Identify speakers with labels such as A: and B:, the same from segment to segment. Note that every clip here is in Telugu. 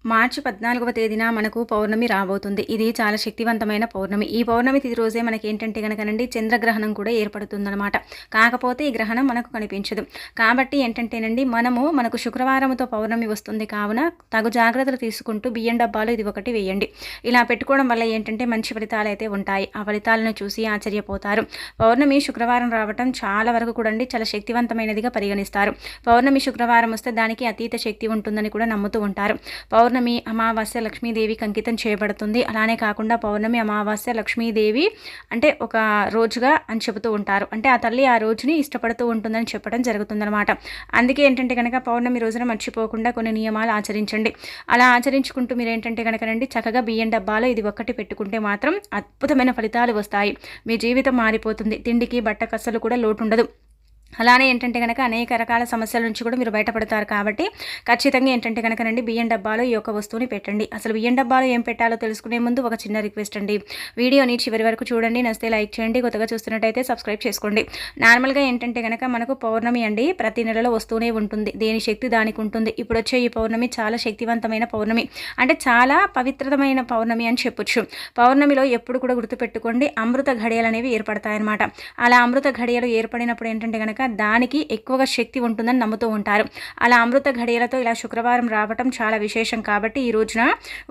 A: మార్చి 14వ తేదీన మనకు పౌర్ణమి రాబోతుంది. ఇది చాలా శక్తివంతమైన పౌర్ణమి. ఈ పౌర్ణమి తిథి రోజే మనకేంటంటే గనకనండి చంద్రగ్రహణం కూడా ఏర్పడుతుందనమాట. కాకపోతే ఈ గ్రహణం మనకు కనిపించదు. కాబట్టి ఏంటంటేనండి మనకు శుక్రవారంతో పౌర్ణమి వస్తుంది కావున తగు జాగ్రత్తలు తీసుకుంటూ బియ్యం డబ్బాలో ఇది ఒకటి వేయండి. ఇలా పెట్టుకోవడం వల్ల ఏంటంటే మంచి ఫలితాలు అయితే ఉంటాయి. ఆ ఫలితాలను చూసి ఆశ్చర్యపోతారు. పౌర్ణమి శుక్రవారం రావటం చాలా వరకు కూడా చాలా శక్తివంతమైనదిగా పరిగణిస్తారు. పౌర్ణమి శుక్రవారం వస్తే దానికి అతీత శక్తి ఉంటుందని కూడా నమ్ముతూ ఉంటారు. పౌర్ణమి అమావాస్య లక్ష్మీదేవికి అంకితం చేయబడుతుంది. అలానే కాకుండా పౌర్ణమి అమావాస్య లక్ష్మీదేవి అంటే ఒక రోజుగా అని చెబుతూ ఉంటారు. అంటే ఆ తల్లి ఆ రోజుని ఇష్టపడుతూ ఉంటుందని చెప్పడం జరుగుతుందన్నమాట. అందుకే ఏంటంటే కనుక పౌర్ణమి రోజున మర్చిపోకుండా కొన్ని నియమాలు ఆచరించండి. అలా ఆచరించుకుంటూ మీరు ఏంటంటే కనుకనండి చక్కగా బియ్యం డబ్బాలో ఇది ఒక్కటి పెట్టుకుంటే మాత్రం అద్భుతమైన ఫలితాలు వస్తాయి. మీ జీవితం మారిపోతుంది. తిండికి బట్టకు అస్సలు కూడా లోటు ఉండదు. అలానే ఏంటంటే కనుక అనేక రకాల సమస్యల నుంచి కూడా మీరు బయటపడతారు. కాబట్టి ఖచ్చితంగా ఏంటంటే కనుకనండి బియ్యం డబ్బాలో ఈ యొక్క వస్తువుని పెట్టండి. అసలు బియ్యం డబ్బాలో ఏం పెట్టాలో తెలుసుకునే ముందు ఒక చిన్న రిక్వెస్ట్ అండి, వీడియోని చివరి వరకు చూడండి. నచ్చితే లైక్ చేయండి, కొత్తగా చూస్తున్నట్టయితే సబ్స్క్రైబ్ చేసుకోండి. నార్మల్గా ఏంటంటే కనుక మనకు పౌర్ణమి అండి ప్రతి నెలలో వస్తూనే ఉంటుంది. దేని శక్తి దానికి ఉంటుంది. ఇప్పుడు వచ్చే ఈ పౌర్ణమి చాలా శక్తివంతమైన పౌర్ణమి, అంటే చాలా పవిత్రమైన పౌర్ణమి అని చెప్పొచ్చు. పౌర్ణమిలో ఎప్పుడు కూడా గుర్తుపెట్టుకోండి అమృత ఘడియలు అనేవి ఏర్పడతాయన్నమాట. అలా అమృత ఘడియలు ఏర్పడినప్పుడు ఏంటంటే కనుక దానికి ఎక్కువగా శక్తి ఉంటుందని నమ్ముతూ ఉంటారు. అలా అమృత ఘడియలతో ఇలా శుక్రవారం రావటం చాలా విశేషం. కాబట్టి ఈ రోజున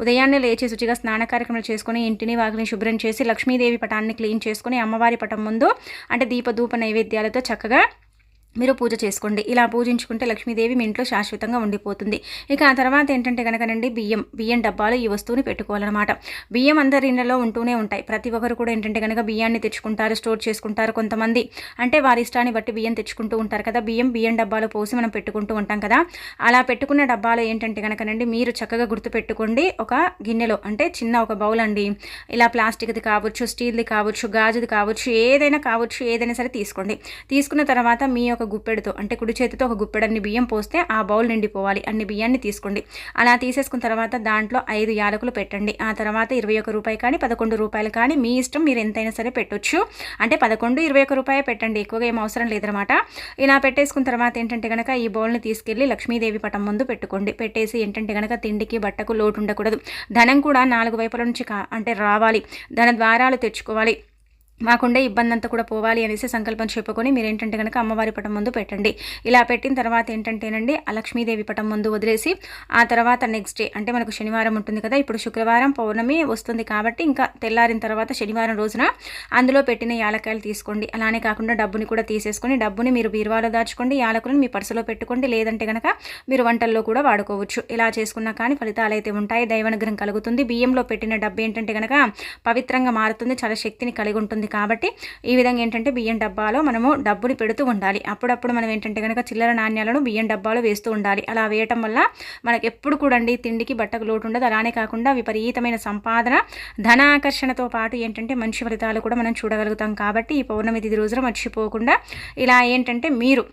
A: ఉదయాన్నే లేచి శుచిగా స్నాన కార్యక్రమాలు చేసుకుని ఇంటిని వాకిలిని శుభ్రం చేసి లక్ష్మీదేవి పటాన్ని క్లీన్ చేసుకుని అమ్మవారి పటం ముందు అంటే దీపధూప నైవేద్యాలతో చక్కగా మీరు పూజ చేసుకోండి. ఇలా పూజించుకుంటే లక్ష్మీదేవి మీ ఇంట్లో శాశ్వతంగా ఉండిపోతుంది. ఇక ఆ తర్వాత ఏంటంటే కనుకనండి బియ్యం డబ్బాలో ఈ వస్తువుని పెట్టుకోవాలన్నమాట. బియ్యం అందరి ఇళ్లలో ఉంటూనే ఉంటాయి. ప్రతి ఒక్కరు కూడా ఏంటంటే కనుక బియ్యాన్ని తెచ్చుకుంటారు, స్టోర్ చేసుకుంటారు. కొంతమంది అంటే వారి ఇష్టాన్ని బట్టి బియ్యం తెచ్చుకుంటూ ఉంటారు కదా. బియ్యం డబ్బాలో పోసి మనం పెట్టుకుంటూ ఉంటాం కదా. అలా పెట్టుకున్న డబ్బాలో ఏంటంటే కనుకనండి మీరు చక్కగా గుర్తుపెట్టుకోండి ఒక గిన్నెలో అంటే చిన్న ఒక బౌల్ అండి, ఇలా ప్లాస్టిక్ది కావచ్చు, స్టీల్ది కావచ్చు, గాజుది కావచ్చు, ఏదైనా సరే తీసుకోండి. తీసుకున్న తర్వాత మీ యొక్క గుప్పెడుతో అంటే కుడి చేతితో ఒక గుప్పెడన్ని బియ్యం పోస్తే ఆ బౌల్ నిండిపోవాలి. అన్ని బియ్యాన్ని తీసుకోండి. అలా తీసేసుకున్న తర్వాత దాంట్లో 5 యాలకులు పెట్టండి. ఆ తర్వాత 21 రూపాయి కానీ 11 రూపాయలు కానీ మీ ఇష్టం, మీరు ఎంతైనా సరే పెట్టొచ్చు. అంటే 11, 21 రూపాయలు పెట్టండి, ఎక్కువగా ఏం అవసరం లేదనమాట. ఇలా పెట్టేసుకున్న తర్వాత ఏంటంటే కనుక ఈ బౌల్ని తీసుకెళ్ళి లక్ష్మీదేవి పటం ముందు పెట్టుకోండి. పెట్టేసి ఏంటంటే కనుక తిండికి బట్టకు లోటు ఉండకూడదు. ధనం కూడా 4 వైపుల నుంచి అంటే రావాలి, ధన ద్వారాలు తెచ్చుకోవాలి, మాకుండే ఇబ్బంది అంతా కూడా పోవాలి అనేసి సంకల్పం చెప్పుకొని మీరు ఏంటంటే కనుక అమ్మవారి పటం ముందు పెట్టండి. ఇలా పెట్టిన తర్వాత ఏంటంటేనండి ఆ లక్ష్మీదేవి పటం ముందు వదిలేసి ఆ తర్వాత నెక్స్ట్ డే అంటే మనకు శనివారం ఉంటుంది కదా. ఇప్పుడు శుక్రవారం పౌర్ణమి వస్తుంది కాబట్టి ఇంకా తెల్లారిన తర్వాత శనివారం రోజున అందులో పెట్టిన యాలకాయలు తీసుకోండి. అలానే కాకుండా డబ్బుని కూడా తీసేసుకొని డబ్బుని మీరు బీరువాలో దాచుకోండి, యాలకులను మీ పర్సులో పెట్టుకోండి, లేదంటే కనుక మీరు వంటల్లో కూడా వాడుకోవచ్చు. ఇలా చేసుకున్నా కానీ ఫలితాలు అయితే ఉంటాయి, దైవానుగ్రహం కలుగుతుంది. బియ్యంలో పెట్టిన డబ్బు ఏంటంటే కనుక పవిత్రంగా మారుతుంది, చాలా శక్తిని కలిగి ఉంటుంది. కాబట్టి ఈ విధంగా ఏంటంటే బియ్యం డబ్బాలో మనము డబ్బుని పెడుతూ ఉండాలి. అప్పుడప్పుడు మనం ఏంటంటే కనుక చిల్లర నాణ్యాలను బియ్యం డబ్బాలో వేస్తూ ఉండాలి. అలా వేయటం వల్ల మనకు ఎప్పుడు కూడా తిండికి బట్టకు లోటు ఉండదు. అలానే కాకుండా విపరీతమైన సంపాదన, ధనాకర్షణతో పాటు ఏంటంటే మంచి ఫలితాలు కూడా మనం చూడగలుగుతాం. కాబట్టి ఈ పౌర్ణమి తిథి రోజున మర్చిపోకుండా ఇలా ఏంటంటే మీరు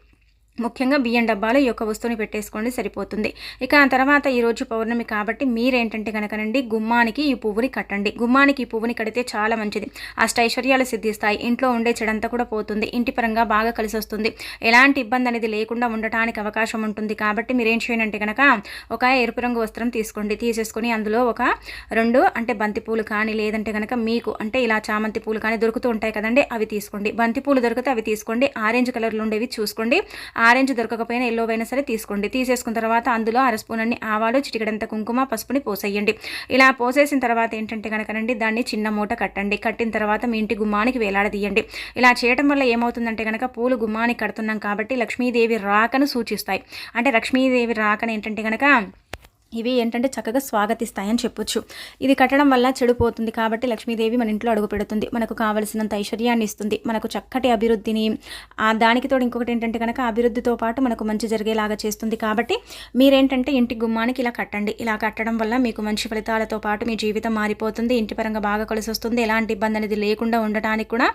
A: ముఖ్యంగా బియ్యం డబ్బాలో ఈ యొక్క వస్తువుని పెట్టేసుకోండి, సరిపోతుంది. ఇక ఆ తర్వాత ఈరోజు పౌర్ణమి కాబట్టి మీరేంటంటే కనుకనండి గుమ్మానికి ఈ పువ్వుని కట్టండి. గుమ్మానికి ఈ పువ్వుని కడితే చాలా మంచిది, అష్టైశ్వర్యాలు సిద్ధిస్తాయి, ఇంట్లో ఉండే చెడంతా కూడా పోతుంది, ఇంటి పరంగా బాగా కలిసి వస్తుంది, ఎలాంటి ఇబ్బంది అనేది లేకుండా ఉండటానికి అవకాశం ఉంటుంది. కాబట్టి మీరేం చేయండి అంటే కనుక ఒక ఎరుపు రంగు వస్త్రం తీసుకోండి. తీసేసుకొని అందులో ఒక 2 అంటే బంతి పూలు కానీ లేదంటే కనుక మీకు అంటే ఇలా చామంతి పూలు కానీ దొరుకుతూ ఉంటాయి కదండి, అవి తీసుకోండి. బంతి పూలు దొరికితే అవి తీసుకోండి. ఆరెంజ్ కలర్లో ఉండేవి చూసుకోండి. ఆరెంజ్ దొరకకపోయినా ఎల్లో అయినా సరే తీసుకోండి. తీసేసుకున్న తర్వాత అందులో 1 స్పూన్ అన్ని ఆవాలు, చిటికెడంత కుంకుమ, పసుపుని పోసేయండి. ఇలా పోసేసిన తర్వాత ఏంటంటే కనుకనండి దాన్ని చిన్న మూట కట్టండి. కట్టిన తర్వాత మీ ఇంటి గుమ్మానికి వేలాడదీయండి. ఇలా చేయడం వల్ల ఏమవుతుందంటే కనుక పూలు గుమ్మానికి కడుతున్నాం కాబట్టి లక్ష్మీదేవి రాకను సూచిస్తాయి. అంటే లక్ష్మీదేవి రాకను ఏంటంటే కనుక ఇవి ఏంటంటే చక్కగా స్వాగతిస్తాయని చెప్పొచ్చు. ఇది కట్టడం వల్ల చెడిపోతుంది కాబట్టి లక్ష్మీదేవి మన ఇంట్లో అడుగు పెడుతుంది, మనకు కావలసినంత ఐశ్వర్యాన్ని ఇస్తుంది, మనకు చక్కటి అభివృద్ధిని, దానికి తోడు ఇంకొకటి ఏంటంటే కనుక అభివృద్ధితో పాటు మనకు మంచి జరిగేలాగా చేస్తుంది. కాబట్టి మీరేంటంటే ఇంటి గుమ్మానికి ఇలా కట్టండి. ఇలా కట్టడం వల్ల మీకు మంచి ఫలితాలతో పాటు మీ జీవితం మారిపోతుంది, ఇంటి పరంగా బాగా కలిసి వస్తుంది, ఎలాంటి ఇబ్బంది అనేది లేకుండా ఉండటానికి కూడా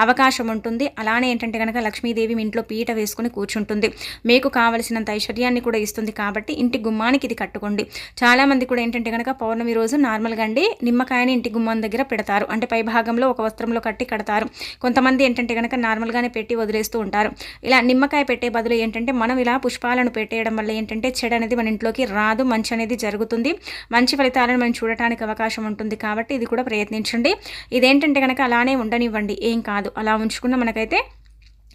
A: అవకాశం ఉంటుంది. అలానే ఏంటంటే కనుక లక్ష్మీదేవి మీ ఇంట్లో పీట వేసుకుని కూర్చుంటుంది, మీకు కావలసినంత ఐశ్వర్యాన్ని కూడా ఇస్తుంది. కాబట్టి ఇంటి గుమ్మానికి ఇది కట్టుకోండి. చేసుకోండి. చాలామంది కూడా ఏంటంటే కనుక పౌర్ణమి రోజు నార్మల్గా అండి నిమ్మకాయని ఇంటి గుమ్మం దగ్గర పెడతారు. అంటే పై భాగంలో ఒక వస్త్రంలో కట్టి కడతారు. కొంతమంది ఏంటంటే కనుక నార్మల్గానే పెట్టి వదిలేస్తూ ఉంటారు. ఇలా నిమ్మకాయ పెట్టే బదులు ఏంటంటే మనం ఇలా పుష్పాలను పెట్టేయడం వల్ల ఏంటంటే చెడు అనేది మన ఇంట్లోకి రాదు, మంచి అనేది జరుగుతుంది. మంచి ఫలితాలను మనం చూడటానికి అవకాశం ఉంటుంది. కాబట్టి ఇది కూడా ప్రయత్నించండి. ఇదేంటంటే కనుక అలానే ఉండనివ్వండి, ఏం కాదు. అలా ఉంచుకున్న మనకైతే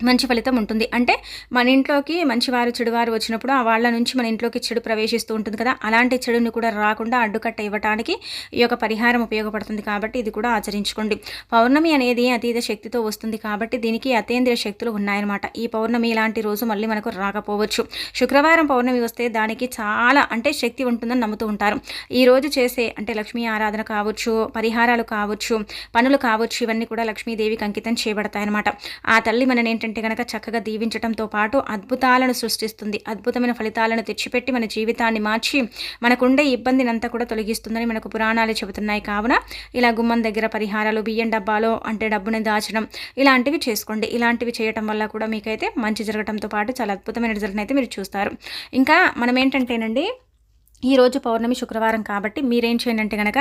A: మంచి ఫలితం ఉంటుంది. అంటే మన ఇంట్లోకి మంచివారు చెడువారు వచ్చినప్పుడు ఆ వాళ్ళ నుంచి మన ఇంట్లోకి చెడు ప్రవేశిస్తూ ఉంటుంది కదా, అలాంటి చెడుని కూడా రాకుండా అడ్డుకట్ట ఇవ్వడానికి ఈ యొక్క పరిహారం ఉపయోగపడుతుంది. కాబట్టి ఇది కూడా ఆచరించుకోండి. పౌర్ణమి అనేది అతీత శక్తితో వస్తుంది కాబట్టి దీనికి అతీంద్రియ శక్తులు ఉన్నాయన్నమాట. ఈ పౌర్ణమి ఇలాంటి రోజు మళ్ళీ మనకు రాకపోవచ్చు. శుక్రవారం పౌర్ణమి వస్తే దానికి చాలా అంటే శక్తి ఉంటుందని నమ్ముతూ ఉంటారు. ఈ రోజు చేసే అంటే లక్ష్మీ ఆరాధన కావచ్చు, పరిహారాలు కావచ్చు, పనులు కావచ్చు, ఇవన్నీ కూడా లక్ష్మీదేవికి అంకితం చేయబడతాయన్నమాట. ఆ తల్లి మనని ఏంటంటే కనుక చక్కగా దీవించడంతో పాటు అద్భుతాలను సృష్టిస్తుంది. అద్భుతమైన ఫలితాలను తెచ్చిపెట్టి మన జీవితాన్ని మార్చి మనకుండే ఇబ్బందినంతా కూడా తొలగిస్తుందని మనకు పురాణాలు చెబుతున్నాయి. కావున ఇలా గుమ్మం దగ్గర పరిహారాలు, బియ్యం డబ్బాలో అంటే డబ్బుని దాచడం ఇలాంటివి చేసుకోండి. ఇలాంటివి చేయటం వల్ల కూడా మీకైతే మంచి జరగడంతో పాటు చాలా అద్భుతమైన రిజల్ట్ అయితే మీరు చూస్తారు. ఇంకా మనం ఏంటంటేనండి ఈరోజు పౌర్ణమి శుక్రవారం కాబట్టి మీరేం చేయండి అంటే కనుక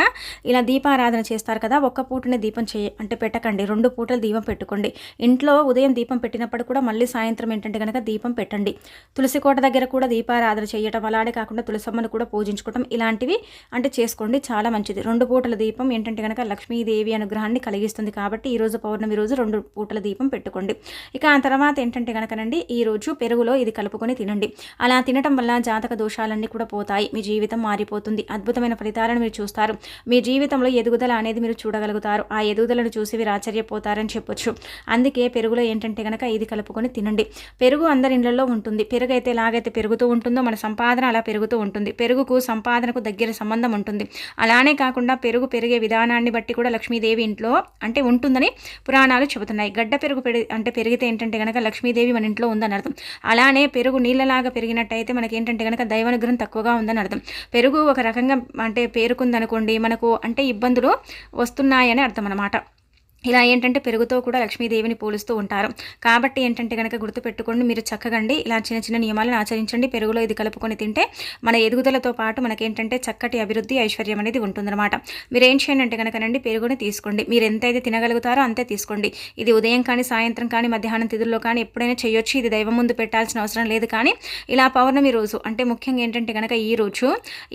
A: ఇలా దీపారాధన చేస్తారు కదా, ఒక్క పూటనే దీపం అంటే పెట్టకండి, 2 పూటలు దీపం పెట్టుకోండి. ఇంట్లో ఉదయం దీపం పెట్టినప్పుడు కూడా మళ్ళీ సాయంత్రం ఏంటంటే కనుక దీపం పెట్టండి. తులసి కోట దగ్గర కూడా దీపారాధన చేయటం, అలానే కాకుండా తులసమ్మను కూడా పూజించుకోవటం ఇలాంటివి అంటే చేసుకోండి, చాలా మంచిది. 2 పూటల దీపం ఏంటంటే కనుక లక్ష్మీదేవి అనుగ్రహాన్ని కలిగిస్తుంది. కాబట్టి ఈరోజు పౌర్ణమి రోజు 2 పూటల దీపం పెట్టుకోండి. ఇక ఆ తర్వాత ఏంటంటే కనుకనండి ఈరోజు పెరుగులో ఇది కలుపుకొని తినండి. అలా తినటం వల్ల జాతక దోషాలన్నీ కూడా పోతాయి. మీ జీవితం మారిపోతుంది. అద్భుతమైన ఫలితాలను మీరు చూస్తారు. మీ జీవితంలో ఎదుగుదల అనేది మీరు చూడగలుగుతారు. ఆ ఎదుగుదలను చూసి మీరు ఆశ్చర్యపోతారని చెప్పొచ్చు. అందుకే పెరుగులో ఏంటంటే కనుక ఇది కలుపుకొని తినండి. పెరుగు అందరి ఇళ్లలో ఉంటుంది. పెరుగు అయితే ఎలాగైతే పెరుగుతూ ఉంటుందో మన సంపాదన అలా పెరుగుతూ ఉంటుంది. పెరుగుకు సంపాదనకు దగ్గర సంబంధం ఉంటుంది. అలానే కాకుండా పెరిగే విధానాన్ని బట్టి కూడా లక్ష్మీదేవి ఇంట్లో అంటే ఉంటుందని పురాణాలు చెబుతున్నాయి. గడ్డ పెరుగు అంటే పెరిగితే ఏంటంటే కనుక లక్ష్మీదేవి మన ఇంట్లో ఉందని అర్థం. అలానే పెరుగు నీళ్ళలాగా పెరిగినట్టయితే మనకి ఏంటంటే కనుక దైవానుగ్రహం తక్కువగా ఉందని అర్థం. పెరుగు ఒక రకంగా అంటే పేరుకుందనుకోండి, మనకు అంటే ఇబ్బందులు వస్తున్నాయని అర్థం అన్నమాట. ఇలా ఏంటంటే పెరుగుతో కూడా లక్ష్మీదేవిని పోలుస్తూ ఉంటారు. కాబట్టి ఏంటంటే కనుక గుర్తుపెట్టుకోండి, మీరు చక్కగండి ఇలా చిన్న చిన్న నియమాలను ఆచరించండి. పెరుగులో ఇది కలుపుకొని తింటే మన ఎదుగుదలతో పాటు మనకేంటంటే చక్కటి అభివృద్ధి, ఐశ్వర్యం అనేది ఉంటుందన్నమాట. మీరు ఏం చేయండి అంటే కనుకనండి పెరుగుని తీసుకోండి. మీరు ఎంతైతే తినగలుగుతారో అంతే తీసుకోండి. ఇది ఉదయం కానీ, సాయంత్రం కానీ, మధ్యాహ్నం తిథుల్లో కానీ ఎప్పుడైనా చేయొచ్చు. ఇది దైవం ముందు పెట్టాల్సిన అవసరం లేదు. కానీ ఇలా పౌర్ణమి రోజు అంటే ముఖ్యంగా ఏంటంటే కనుక ఈ రోజు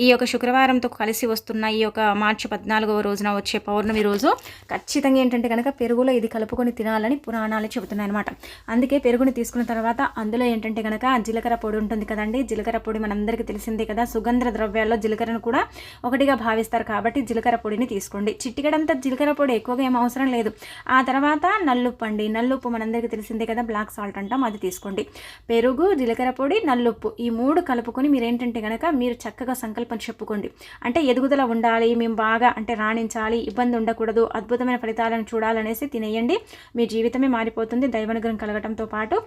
A: ఈ యొక్క శుక్రవారంతో కలిసి వస్తున్న ఈ యొక్క మార్చి 14వ రోజున వచ్చే పౌర్ణమి రోజు ఖచ్చితంగా ఏంటంటే కనుక పెరుగులో ఇది కలుపుకొని తినాలని పురాణాలు చెబుతున్నాయి అనమాట. అందుకే పెరుగుని తీసుకున్న తర్వాత అందులో ఏంటంటే కనుక జీలకర్ర పొడి ఉంటుంది కదండి. జీలకర్ర పొడి మనందరికీ తెలిసిందే కదా. సుగంధ ద్రవ్యాల్లో జీలకర్రను కూడా ఒకటిగా భావిస్తారు. కాబట్టి జీలకర్ర పొడిని తీసుకోండి. చిట్టికడంతా జీలకర్ర పొడి, ఎక్కువగా ఏం అవసరం లేదు. ఆ తర్వాత నల్లుప్పు అండి. నల్లుప్పు మనందరికీ తెలిసిందే కదా, బ్లాక్ సాల్ట్ అంటాం, అది తీసుకోండి. పెరుగు, జీలకర్ర పొడి, నల్లుప్పు ఈ 3 కలుపుకొని మీరు ఏంటంటే కనుక మీరు చక్కగా సంకల్పం చెప్పుకోండి. అంటే ఎదుగుదల ఉండాలి, మేము బాగా అంటే రాణించాలి, ఇబ్బంది ఉండకూడదు, అద్భుతమైన ఫలితాలను చూడాలనేసి తినేయండి. మీ జీవితమే మారిపోతుంది. దైవానుగ్రహం కలగటంతో పాటు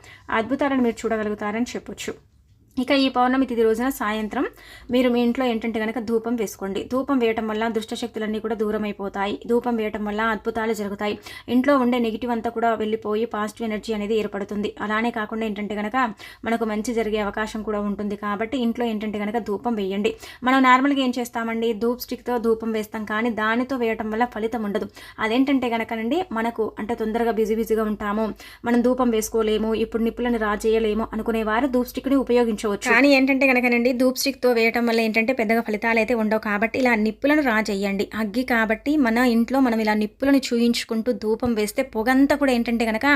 A: అద్భుతాలను మీరు చూడగలుగుతారని చెప్పొచ్చు. ఇక ఈ పౌర్ణమి తిథి రోజున సాయంత్రం మీరు మీ ఇంట్లో ఏంటంటే కనుక ధూపం వేసుకోండి. ధూపం వేయటం వల్ల దుష్టశక్తులన్నీ కూడా దూరం అయిపోతాయి. ధూపం వేయటం వల్ల అద్భుతాలు జరుగుతాయి. ఇంట్లో ఉండే నెగిటివ్ అంతా కూడా వెళ్ళిపోయి పాజిటివ్ ఎనర్జీ అనేది ఏర్పడుతుంది. అలానే కాకుండా ఏంటంటే కనుక మనకు మంచి జరిగే అవకాశం కూడా ఉంటుంది. కాబట్టి ఇంట్లో ఏంటంటే కనుక ధూపం వేయండి. మనం నార్మల్గా ఏం చేస్తామండి, ధూప్ స్టిక్తో ధూపం వేస్తాం, కానీ దానితో వేయటం వల్ల ఫలితం ఉండదు. అదేంటంటే కనుకనండి మనకు అంటే తొందరగా బిజీగా ఉంటాము, మనం ధూపం వేసుకోలేము, ఇప్పుడు నిప్పులను రాజేయలేము అనుకునేవారు ధూప్ స్టిక్ని ఉపయోగించవచ్చు. కానీ ఏంటంటే కనుకనండి ధూప్ స్టిక్తో వేయటం వల్ల ఏంటంటే పెద్దగా ఫలితాలు అయితే ఉండవు. కాబట్టి ఇలా నిప్పులను రాజేయండి. అగ్గి కాబట్టి మన ఇంట్లో మనం ఇలా నిప్పులను చూయించుకుంటూ ధూపం వేస్తే పొగంతా కూడా ఏంటంటే కనుక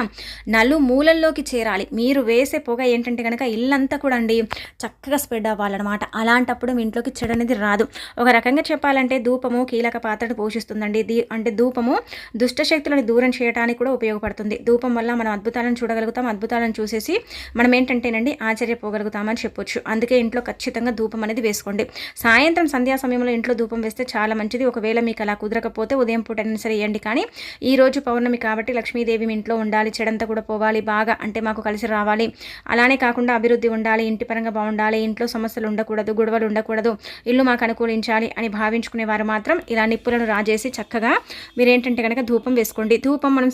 A: నలుమూలల్లోకి చేరాలి. మీరు వేసే పొగ ఏంటంటే కనుక ఇల్లంతా కూడా అండి చక్కగా స్ప్రెడ్ అవ్వాలన్నమాట. అలాంటప్పుడు మీ ఇంట్లోకి చెడు అనేది రాదు. ఒక రకంగా చెప్పాలంటే ధూపము కీలక పాత్రను పోషిస్తుందండి. అంటే ధూపము దుష్టశక్తులను దూరం చేయడానికి కూడా ఉపయోగపడుతుంది. ధూపం వల్ల మనం అద్భుతాలను చూడగలుగుతాం. అద్భుతాలను చూసేసి మనం ఏంటంటేనండి ఆశ్చర్యపోగలుగుతామని చెప్పొచ్చు. అందుకే ఇంట్లో ఖచ్చితంగా ధూపం అనేది వేసుకోండి. సాయంత్రం సంధ్యా సమయంలో ఇంట్లో ధూపం వేస్తే చాలా మంచిది. ఒకవేళ మీకు అలా కుదరకపోతే ఉదయం పూట అయినా సరే వేయండి. కానీ ఈ రోజు పౌర్ణమి కాబట్టి లక్ష్మీదేవి మీ ఇంట్లో ఉండాలి, చెడంతా కూడా పోవాలి, బాగా అంటే మాకు కలిసి రావాలి, అలానే కాకుండా అభివృద్ధి ఉండాలి, ఇంటి పరంగా బాగుండాలి, ఇంట్లో సమస్యలు ఉండకూడదు, గొడవలు ఉండకూడదు, ఇల్లు మాకు అనుకూలించాలి అని భావించుకునే వారు మాత్రం ఇలా నిప్పులను రాజేసి చక్కగా మీరేంటంటే కనుక ధూపం వేసుకోండి. ధూపం మనం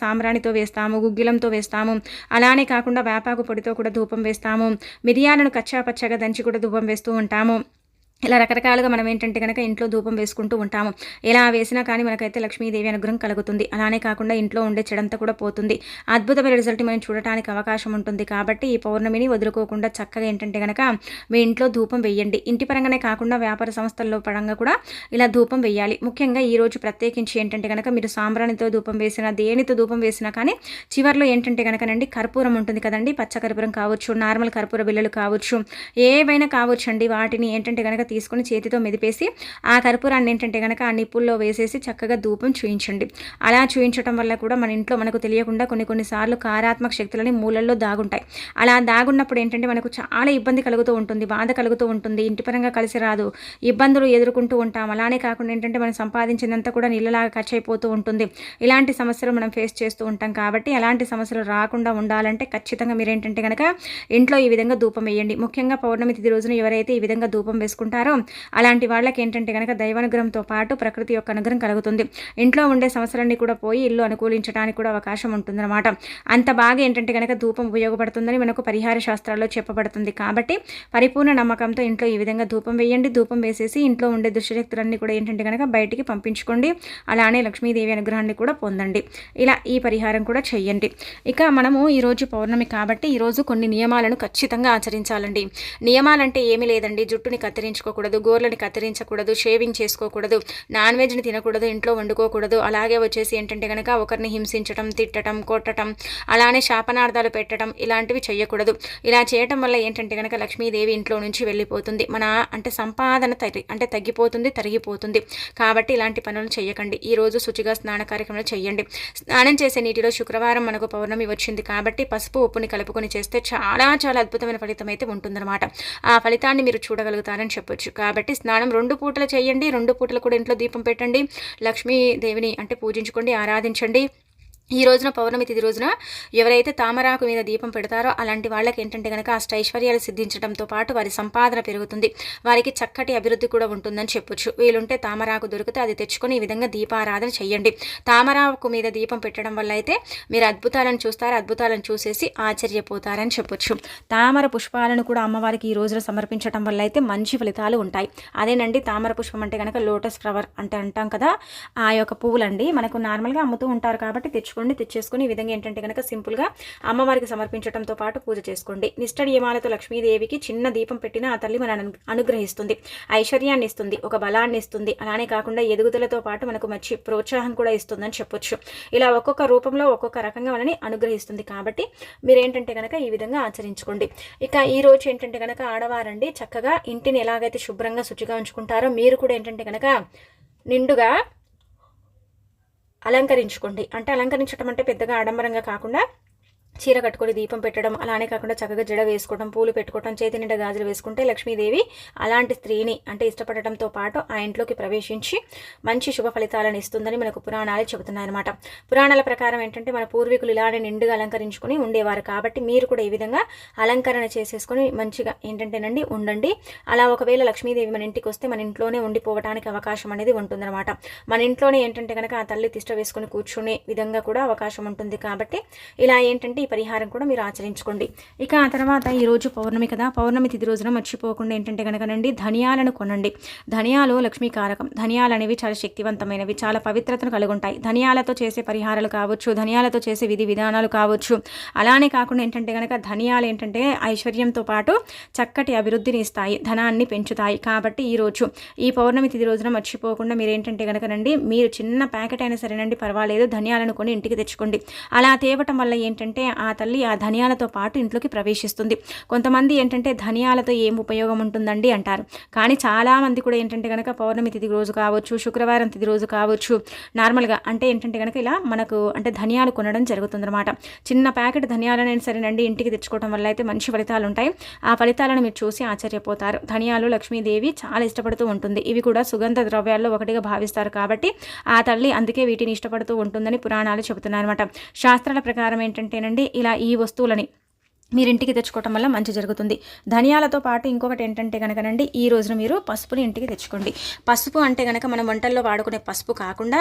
A: సాంబ్రాణితో వేస్తాము, గుగ్గిలంతో వేస్తాము, అలానే కాకుండా వేపాకు పొడితో కూడా ధూపం వేస్తాము, మిరియాలను కచ్చాపచ్చగా దంచి కూడా ధూపం వేస్తూ ఉంటాము. ఇలా రకరకాలుగా మనం ఏంటంటే కనుక ఇంట్లో ధూపం వేసుకుంటూ ఉంటాము. ఎలా వేసినా కానీ మనకైతే లక్ష్మీదేవి అనుగ్రహం కలుగుతుంది. అలానే కాకుండా ఇంట్లో ఉండే చెడంతా కూడా పోతుంది. అద్భుతమైన రిజల్ట్ మనం చూడటానికి అవకాశం ఉంటుంది. కాబట్టి ఈ పౌర్ణమిని వదులుకోకుండా చక్కగా ఏంటంటే కనుక మీ ఇంట్లో ధూపం వేయండి. ఇంటి పరంగానే కాకుండా వ్యాపార సంస్థల్లో పరంగా కూడా ఇలా ధూపం వేయాలి. ముఖ్యంగా ఈ రోజు ప్రత్యేకించి ఏంటంటే కనుక మీరు సాంబ్రాణితో ధూపం వేసినా, దేనితో ధూపం వేసినా కానీ చివర్లో ఏంటంటే కనుకనండి కర్పూరం ఉంటుంది కదండి, పచ్చ కర్పూరం కావచ్చు, నార్మల్ కర్పూర బిళ్ళలు కావచ్చు, ఏవైనా కావచ్చు అండి. వాటిని ఏంటంటే కనుక తీసుకొని చేతితో మెదిపేసి ఆ కర్పూరాన్ని ఏంటంటే కనుక ఆ నిప్పుల్లో వేసేసి చక్కగా ధూపం చూయించండి. అలా చూయించడం వల్ల కూడా మన ఇంట్లో మనకు తెలియకుండా కొన్నిసార్లు కారాత్మక శక్తులని మూలల్లో దాగుంటాయి. అలా దాగున్నప్పుడు ఏంటంటే మనకు చాలా ఇబ్బంది కలుగుతూ ఉంటుంది, బాధ కలుగుతూ ఉంటుంది, ఇంటి పరంగా కలిసి రాదు, ఇబ్బందులు ఎదుర్కొంటూ ఉంటాం. అలానే కాకుండా ఏంటంటే మనం సంపాదించినంత కూడా నీళ్ళలాగా ఖర్చు అయిపోతూ ఉంటుంది. ఇలాంటి సమస్యలు మనం ఫేస్ చేస్తూ ఉంటాం. కాబట్టి అలాంటి సమస్యలు రాకుండా ఉండాలంటే ఖచ్చితంగా మీరు ఏంటంటే కనుక ఇంట్లో ఈ విధంగా ధూపం వేయండి. ముఖ్యంగా పౌర్ణమి తిథి రోజున ఎవరైతే ఈ విధంగా ధూపం వేసుకుంటారో అలాంటి వాళ్ళకి ఏంటంటే కనుక దైవానుగ్రహంతో పాటు ప్రకృతి యొక్క అనుగ్రహం కలుగుతుంది. ఇంట్లో ఉండే సమస్యలన్నీ కూడా పోయి ఇల్లు అనుకూలించడానికి కూడా అవకాశం ఉంటుందన్నమాట. అంత బాగా ఏంటంటే కనుక ధూపం ఉపయోగపడుతుందని మనకు పరిహార శాస్త్రాల్లో చెప్పబడుతుంది. కాబట్టి పరిపూర్ణ నమ్మకంతో ఇంట్లో ఈ విధంగా ధూపం వేయండి. ధూపం వేసేసి ఇంట్లో ఉండే దుష్టశక్తులన్నీ కూడా ఏంటంటే కనుక బయటికి పంపించుకోండి. అలానే లక్ష్మీదేవి అనుగ్రహాన్ని కూడా పొందండి. ఇలా ఈ పరిహారం కూడా చెయ్యండి. ఇక మనము ఈరోజు పౌర్ణమి కాబట్టి ఈరోజు కొన్ని నియమాలను ఖచ్చితంగా ఆచరించాలండి. నియమాలంటే ఏమీ లేదండి. జుట్టుని కత్తిరించుకోకూడదు, గోర్లని కత్తిరించకూడదు, షేవింగ్ చేసుకోకూడదు, నాన్ వెజ్ని తినకూడదు, ఇంట్లో వండుకోకూడదు. అలాగే వచ్చేసి ఏంటంటే కనుక ఒకరిని హింసించడం, తిట్టడం, కొట్టడం, అలానే శాపనార్థాలు పెట్టడం ఇలాంటివి చేయకూడదు. ఇలా చేయటం వల్ల ఏంటంటే కనుక లక్ష్మీదేవి ఇంట్లో నుంచి వెళ్ళిపోతుంది. మన అంటే సంపాదన తగ్గిపోతుంది, తరిగిపోతుంది. కాబట్టి ఇలాంటి పనులు చేయకండి. ఈరోజు శుచిగా స్నాన కార్యక్రమాలు చేయండి. స్నానం చేసే నీటిలో శుక్రవారం మనకు పౌర్ణమి వచ్చింది కాబట్టి పసుపు ఉప్పుని కలుపుకొని చేస్తే చాలా చాలా అద్భుతమైన ఫలితం అయితే ఉంటుందన్నమాట. ఆ ఫలితాన్ని మీరు చూడగలుగుతారని చెప్పొచ్చు. కాబట్టి స్నానం 2 పూటలు చేయండి. 2 పూటలు కూడా ఇంట్లో దీపం పెట్టండి. లక్ష్మీదేవిని అంటే పూజించుకోండి, ఆరాధించండి. ఈ రోజున పౌర్ణమి తిథి రోజున ఎవరైతే తామరాకు మీద దీపం పెడతారో అలాంటి వాళ్ళకి ఏంటంటే కనుక అష్టైశ్వర్యాలు సిద్ధించడంతో పాటు వారి సంపాదన పెరుగుతుంది. వారికి చక్కటి అభివృద్ధి కూడా ఉంటుందని చెప్పొచ్చు. వీలుంటే తామరాకు దొరికితే అది తెచ్చుకొని ఈ విధంగా దీపారాధన చేయండి. తామరాకు మీద దీపం పెట్టడం వల్ల అయితే మీరు అద్భుతాలను చూస్తారు. అద్భుతాలను చూసేసి ఆశ్చర్యపోతారని చెప్పొచ్చు. తామర పుష్పాలను కూడా అమ్మవారికి ఈ రోజున సమర్పించడం వల్ల అయితే మంచి ఫలితాలు ఉంటాయి. అదేనండి తామర పుష్పం అంటే కనుక లోటస్ ఫ్లవర్ అంటే అంటాం కదా, ఆ యొక్క పువ్వులండి మనకు నార్మల్గా అమ్ముతూ ఉంటారు. కాబట్టి తెచ్చేసుకొని ఈ విధంగా ఏంటంటే కనుక సింపుల్గా అమ్మవారికి సమర్పించడంతో పాటు పూజ చేసుకోండి. నిష్ట నియమాలతో లక్ష్మీదేవికి చిన్న దీపం పెట్టిన ఆ తల్లి మన అనుగ్రహిస్తుంది, ఐశ్వర్యాన్ని ఇస్తుంది, ఒక బలాన్ని ఇస్తుంది. అలానే కాకుండా ఎదుగుదలతో పాటు మనకు మంచి ప్రోత్సాహం కూడా ఇస్తుందని చెప్పొచ్చు. ఇలా ఒక్కొక్క రూపంలో ఒక్కొక్క రకంగా మనని అనుగ్రహిస్తుంది. కాబట్టి మీరేంటంటే కనుక ఈ విధంగా ఆచరించుకోండి. ఇక ఈ రోజు ఏంటంటే కనుక ఆడవారండి చక్కగా ఇంటిని ఎలాగైతే శుభ్రంగా శుచిగా ఉంచుకుంటారో మీరు కూడా ఏంటంటే కనుక నిండుగా అలంకరించుకోండి. అంటే అలంకరించడం అంటే పెద్దగా ఆడంబరంగా కాకుండా చీర కట్టుకొని దీపం పెట్టడం, అలానే కాకుండా చక్కగా జడ వేసుకోవడం, పూలు పెట్టుకోవడం, చేతి నిండా గాజులు వేసుకుంటే లక్ష్మీదేవి అలాంటి స్త్రీని అంటే ఇష్టపడటంతో పాటు ఆ ఇంట్లోకి ప్రవేశించి మంచి శుభ ఫలితాలను ఇస్తుందని మనకు పురాణాలు చెబుతున్నాయన్నమాట. పురాణాల ప్రకారం ఏంటంటే మన పూర్వీకులు ఇలానే నిండుగా అలంకరించుకొని ఉండేవారు. కాబట్టి మీరు కూడా ఈ విధంగా అలంకరణ చేసేసుకొని మంచిగా ఏంటంటేనండి ఉండండి. అలా ఒకవేళ లక్ష్మీదేవి మన ఇంటికి వస్తే మన ఇంట్లోనే ఉండిపోవడానికి అవకాశం అనేది ఉంటుందన్నమాట. మన ఇంట్లోనే ఏంటంటే కనుక ఆ తల్లి తిష్ట వేసుకొని కూర్చునే విధంగా కూడా అవకాశం ఉంటుంది. కాబట్టి ఇలా ఏంటంటే ఈ పరిహారం కూడా మీరు ఆచరించుకోండి. ఇక ఆ తర్వాత ఈరోజు పౌర్ణమి కదా, పౌర్ణమి తిథి రోజున మర్చిపోకుండా ఏంటంటే కనుకనండి ధనియాలను కొనండి. ధనియాలు లక్ష్మీకారకం. ధనియాలు అనేవి చాలా శక్తివంతమైనవి, చాలా పవిత్రతను కలిగి ఉంటాయి. ధనియాలతో చేసే పరిహారాలు కావచ్చు, ధనియాలతో చేసే విధి విధానాలు కావచ్చు. అలానే కాకుండా ఏంటంటే కనుక ధనియాలు ఏంటంటే ఐశ్వర్యంతో పాటు చక్కటి అభివృద్ధిని ఇస్తాయి, ధనాన్ని పెంచుతాయి. కాబట్టి ఈరోజు ఈ పౌర్ణమి తిథి రోజున మర్చిపోకుండా మీరు ఏంటంటే కనుకనండి మీరు చిన్న ప్యాకెట్ అయినా సరేనండి పర్వాలేదు, ధనియాలను కొని ఇంటికి తెచ్చుకోండి. అలా తేవటం వల్ల ఏంటంటే ఆ తల్లి ఆ ధనియాలతో పాటు ఇంట్లోకి ప్రవేశిస్తుంది. కొంతమంది ఏంటంటే ధనియాలతో ఏం ఉపయోగం ఉంటుందండి అంటారు. కానీ చాలామంది కూడా ఏంటంటే కనుక పౌర్ణమి తిథి రోజు కావచ్చు, శుక్రవారం తిథి రోజు కావచ్చు, నార్మల్గా అంటే ఏంటంటే కనుక ఇలా మనకు అంటే ధనియాలు కొనడం జరుగుతుందన్నమాట. చిన్న ప్యాకెట్ ధనియాలనైనా సరేనండి ఇంటికి తెచ్చుకోవడం వల్ల అయితే మంచి ఫలితాలు ఉంటాయి. ఆ ఫలితాలను మీరు చూసి ఆశ్చర్యపోతారు. ధనియాలు లక్ష్మీదేవి చాలా ఇష్టపడుతూ ఉంటుంది. ఇవి కూడా సుగంధ ద్రవ్యాల్లో ఒకటిగా భావిస్తారు. కాబట్టి ఆ తల్లి అందుకే వీటిని ఇష్టపడుతూ ఉంటుందని పురాణాలు చెబుతున్నారన్నమాట. శాస్త్రాల ప్రకారం ఏంటంటేనండి ఇలా ఈ వస్తువులని మీరు ఇంటికి తెచ్చుకోవటం వల్ల మంచి జరుగుతుంది. ధనియాలతో పాటు ఇంకొకటి ఏంటంటే కనుకనండి, ఈ రోజున మీరు పసుపుని ఇంటికి తెచ్చుకోండి. పసుపు అంటే కనుక మనం వంటల్లో వాడుకునే పసుపు కాకుండా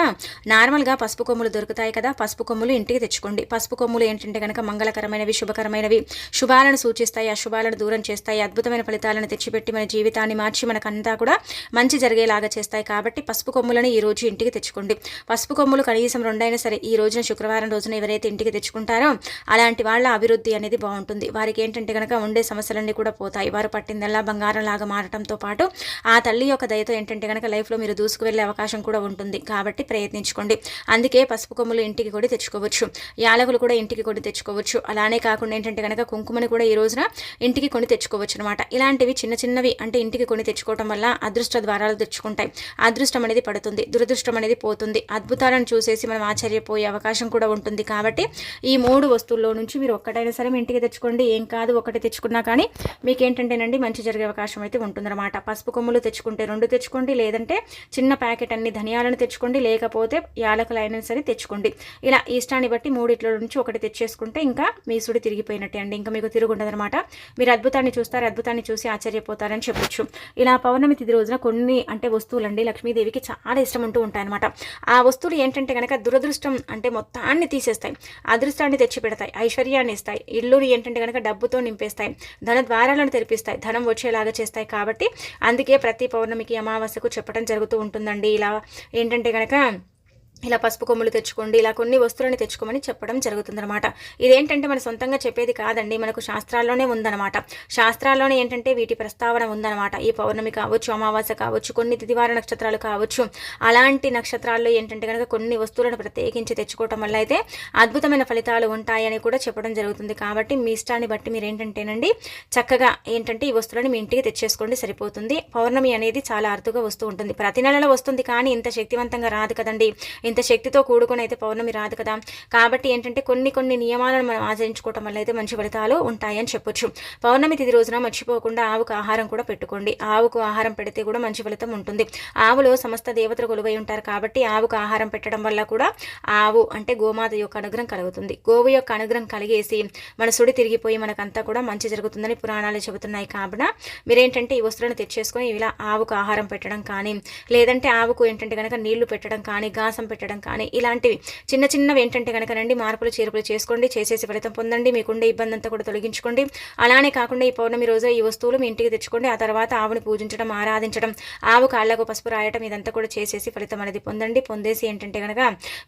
A: నార్మల్గా పసుపు కొమ్ములు దొరుకుతాయి కదా, పసుపు కొమ్ములు ఇంటికి తెచ్చుకోండి. పసుపు కొమ్ములు ఏంటంటే కనుక మంగళకరమైనవి, శుభకరమైనవి, శుభాలను సూచిస్తాయి, అశుభాలను దూరం చేస్తాయి, అద్భుతమైన ఫలితాలను తెచ్చిపెట్టి మన జీవితాన్ని మార్చి మనకంతా కూడా మంచి జరిగేలాగా చేస్తాయి. కాబట్టి పసుపు కొమ్ములను ఈ రోజు ఇంటికి తెచ్చుకోండి. పసుపు కొమ్ములు కనీసం 2 అయినా సరే ఈ రోజున శుక్రవారం రోజున ఎవరైతే ఇంటికి తెచ్చుకుంటారో అలాంటి వాళ్ళ అభివృద్ధి అనేది బాగుంటుంది. వారికి ఏంటంటే కనుక ఉండే సమస్యలన్నీ కూడా పోతాయి. వారు పట్టిందల్లా బంగారం లాగా మారటంతో పాటు ఆ తల్లి యొక్క దయతో ఏంటంటే కనుక లైఫ్లో మీరు దూసుకు వెళ్ళే అవకాశం కూడా ఉంటుంది. కాబట్టి ప్రయత్నించుకోండి. అందుకే పసుపు కొమ్ములు ఇంటికి కూడా తెచ్చుకోవచ్చు, యాలకులు కూడా ఇంటికి కొని తెచ్చుకోవచ్చు. అలానే కాకుండా ఏంటంటే కనుక కుంకుమని కూడా ఈ రోజున ఇంటికి కొని తెచ్చుకోవచ్చు అనమాట. ఇలాంటివి చిన్న చిన్నవి అంటే ఇంటికి కొని తెచ్చుకోవడం వల్ల అదృష్ట ద్వారాలు తెచ్చుకుంటాయి, అదృష్టం అనేది పడుతుంది, దురదృష్టం అనేది పోతుంది, అద్భుతాలను చూసేసి మనం ఆశ్చర్యపోయే అవకాశం కూడా ఉంటుంది. కాబట్టి ఈ 3 వస్తువుల్లో నుంచి మీరు ఒక్కటైనా సరే మీ ఇంటికి తెచ్చుకోండి. ఏం కాదు, ఒకటి తెచ్చుకున్నా కానీ మీకేంటంటేనండి మంచి జరిగే అవకాశం అయితే ఉంటుందన్నమాట. పసుపు కొమ్ములు తెచ్చుకుంటే 2 తెచ్చుకోండి, లేదంటే చిన్న ప్యాకెట్ అన్ని ధనియాలను తెచ్చుకోండి, లేకపోతే యాలకులు అయినా సరే తెచ్చుకోండి. ఇలా ఇష్టాన్ని బట్టి 3 నుంచి ఒకటి తెచ్చేసుకుంటే ఇంకా మీ సుడి తిరిగిపోయినట్టే అండి, ఇంకా మీకు తిరుగుండదనమాట. మీరు అద్భుతాన్ని చూస్తారు, అద్భుతాన్ని చూసి ఆశ్చర్యపోతారని చెప్పొచ్చు. ఇలా పౌర్ణమి తిథి రోజున కొన్ని అంటే వస్తువులండి లక్ష్మీదేవికి చాలా ఇష్టం ఉంటూ ఉంటాయన్నమాట. ఆ వస్తువులు ఏంటంటే కనుక దురదృష్టం అంటే మొత్తాన్ని తీసేస్తాయి, అదృష్టాన్ని తెచ్చి పెడతాయి, ఐశ్వర్యాన్ని ఇస్తాయి, ఇల్లుని ఏంటంటే కనుక డబ్బుతో నింపేస్తాయి, ధన ద్వారాలను తెరిపిస్తాయి, ధనం వచ్చేలాగా చేస్తాయి. కాబట్టి అందుకే ప్రతి పౌర్ణమికి అమావాస్యకు చెప్పడం జరుగుతూ ఉంటుందండి. ఇలా ఏంటంటే కనుక ఇలా పసుపు కొమ్ములు తెచ్చుకోండి, ఇలా కొన్ని వస్తువులను తెచ్చుకోమని చెప్పడం జరుగుతుందన్నమాట. ఇదేంటంటే మన సొంతంగా చెప్పేది కాదండి, మనకు శాస్త్రాల్లోనే ఉందన్నమాట. శాస్త్రాల్లోనే ఏంటంటే వీటి ప్రస్తావన ఉందన్నమాట. ఈ పౌర్ణమి కావచ్చు, అమావాస్య కావచ్చు, కొన్ని తిథివార నక్షత్రాలు కావచ్చు, అలాంటి నక్షత్రాల్లో ఏంటంటే కనుక కొన్ని వస్తువులను ప్రత్యేకించి తెచ్చుకోవటం వల్ల అయితే అద్భుతమైన ఫలితాలు ఉంటాయని కూడా చెప్పడం జరుగుతుంది. కాబట్టి మీ ఇష్టాన్ని బట్టి మీరు ఏంటంటేనండి చక్కగా ఏంటంటే ఈ వస్తువులను మీ ఇంటికి తెచ్చేసుకోండి, సరిపోతుంది. పౌర్ణమి అనేది చాలా అరుదుగా వస్తూ ఉంటుంది, ప్రతి నెలలో వస్తుంది, కానీ ఇంత శక్తివంతంగా రాదు కదండి, ఇంత శక్తితో కూడుకొని అయితే పౌర్ణమి రాదు కదా. కాబట్టి ఏంటంటే కొన్ని నియమాలను మనం ఆచరించుకోవటం వల్ల అయితే మంచి ఫలితాలు ఉంటాయని చెప్పొచ్చు. పౌర్ణమి తిథి రోజున మర్చిపోకుండా ఆవుకు ఆహారం కూడా పెట్టుకోండి. ఆవుకు ఆహారం పెడితే కూడా మంచి ఫలితం ఉంటుంది. ఆవులో సమస్త దేవతలు కొలువై ఉంటారు. కాబట్టి ఆవుకు ఆహారం పెట్టడం వల్ల కూడా ఆవు అంటే గోమాత యొక్క అనుగ్రహం కలుగుతుంది. గోవు యొక్క అనుగ్రహం కలిగేసి మన సుడి తిరిగిపోయి మనకంతా కూడా మంచి జరుగుతుందని పురాణాలు చెబుతున్నాయి. కాబట్టి మీరేంటంటే ఈ వస్తువులను తెచ్చేసుకొని ఇలా ఆవుకు ఆహారం పెట్టడం కానీ, లేదంటే ఆవుకు ఏంటంటే కనుక నీళ్లు పెట్టడం కానీ, గాసం పెట్టడం కానీ, ఇలాంటివి చిన్నవి ఏంటంటే కనుకనండి మార్పులు చేర్పులు చేసుకోండి, చేసేసి ఫలితం పొందండి. మీకుండే ఇబ్బంది అంతా కూడా తొలగించుకోండి. అలానే కాకుండా ఈ పౌర్ణమి రోజు ఈ వస్తువులు మీ ఇంటికి తెచ్చుకోండి. ఆ తర్వాత ఆవుని పూజించడం, ఆరాధించడం, ఆవు కాళ్ళకు పసుపు రాయటం, ఇదంతా కూడా చేసేసి ఫలితం అనేది పొందండి. పొందేసి ఏంటంటే కనుక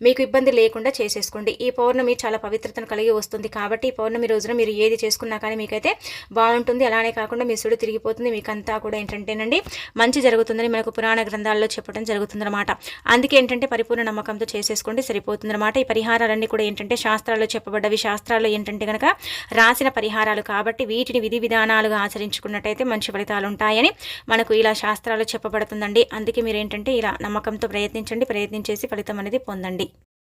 A: మీకు ఇబ్బంది లేకుండా చేసేసుకోండి. ఈ పౌర్ణమి చాలా పవిత్రతను కలిగి వస్తుంది. కాబట్టి ఈ పౌర్ణమి రోజున మీరు ఏది చేసుకున్నా కానీ మీకైతే బాగుంటుంది. అలానే కాకుండా మీ సుడి తిరిగిపోతుంది, మీకంతా కూడా ఏంటంటేనండి మంచి జరుగుతుందని మనకు పురాణ గ్రంథాల్లో చెప్పడం జరుగుతుందన్నమాట. అందుకే ఏంటంటే పరిపూర్ణ నమ్మకంతో చేసేసుకోండి, సరిపోతుందన్నమాట. ఈ పరిహారాలన్నీ కూడా ఏంటంటే శాస్త్రాల్లో చెప్పబడ్డవి, శాస్త్రాల్లో ఏంటంటే కనుక రాసిన పరిహారాలు. కాబట్టి వీటిని విధి విధానాలుగా ఆచరించుకున్నట్టయితే మంచి ఫలితాలు ఉంటాయని మనకు ఇలా శాస్త్రాలు చెప్పబడుతుందండి. అందుకే మీరు ఏంటంటే ఇలా నమ్మకంతో ప్రయత్నించండి, ప్రయత్నించేసి ఫలితం అనేది పొందండి.